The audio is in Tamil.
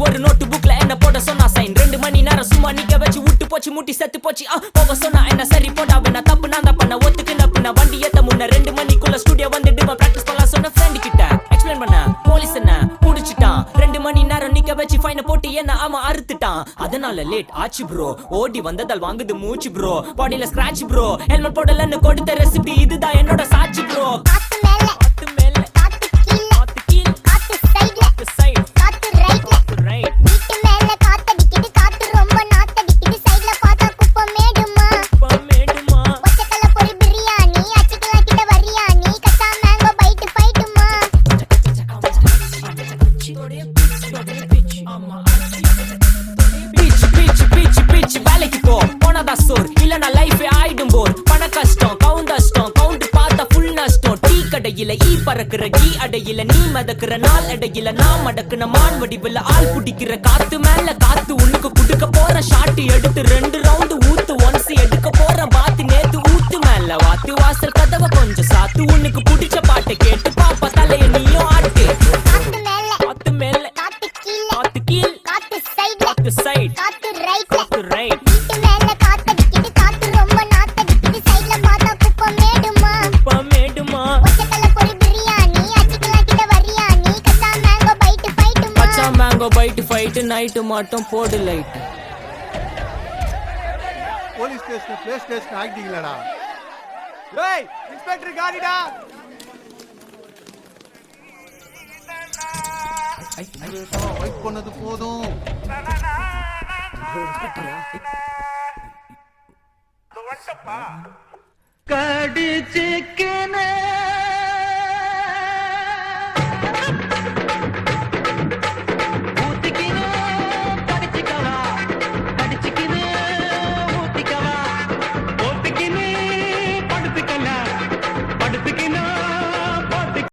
ஒரு நோட்டு புக்ல என்ன போட சொன்னா சைன் 2 மணி நேரம் சும்மா நிக்க வச்சு விட்டு போச்சு முட்டி செத்து போச்சு போக சொன்னா என்ன சரி போட்டா வேணா தப்பு நான் தான் பண்ண ஒத்துக்கு நப்புன வண்டி ஏத்த முன்ன 2 மணிக்குள்ள ஸ்டுடியோ வந்துட்டு பிராக்டிஸ் பண்ணலாம் சொன்ன ஃப்ரெண்ட் கிட்ட எக்ஸ்பிளைன் பண்ண போலீஸ் என்ன புடிச்சிட்டான் 2 மணி நேரம் நிக்க வச்சு ஃபைனை போட்டு என்ன அவன் அறுத்துட்டான் அதனால லேட் ஆச்சு ப்ரோ ஓடி வந்ததால் வாங்குது மூச்சு ப்ரோ பாடியில ஸ்கிராட்ச் ப்ரோ ஹெல்மெட் போடலன்னு கொடுத்த ரெசிபி இதுதான் என்னோட சாட்சி ப்ரோ வேலைக்கு போ போனதா சோர் இல்லனா லைஃபே ஆயிடும் போர் பண கஷ்டம் கவுண்ட் பார்த்தா ஃபுல் நஷ்டம் டீ கடையில ஈ பறக்குற கீ அடையில நீ மதக்குற நாள் அடையில நான் மடக்குன மான் வடிவில் ஆள் புடிக்கிற காத்து மேல காத்து உனக்கு குடுக்க போற ஷாட் எடுத்து 2 ரவுண்ட் ஊத்து ஒன்ஸ் எடுக்க போற பாத்து நேத்து ஊத்து மேல வாத்து வாசல் கதவை கொஞ்சம் சாத்து உனக்கு பிடிச்ச பாட்டை கேட்டு பாப்பா தலைய நீயும் ஆட்டு காத்து மேல காத்து கீழ் காத்து சைடு காத்து ரைட் வீட்டு மேல காத்தடிக்குது காத்து ரொம்ப நாத்தடிக்குது சைடுல பார்த்தா குப்பமேடுமா ஒச்சக்கல்ல பொரி பிரியாணி அச்சிக்கலாம் கிட்ட வரியாணி கச்சா மேங்கோ பைட் ஃபைட் நைட்டு மட்டும் போடு light police station play station ஆகிட்டீங்களடா ஏய் இன்ஸ்பெக்டர் காடிடா வெயிட் பண்ணது போதும் கடிச்சுக்கின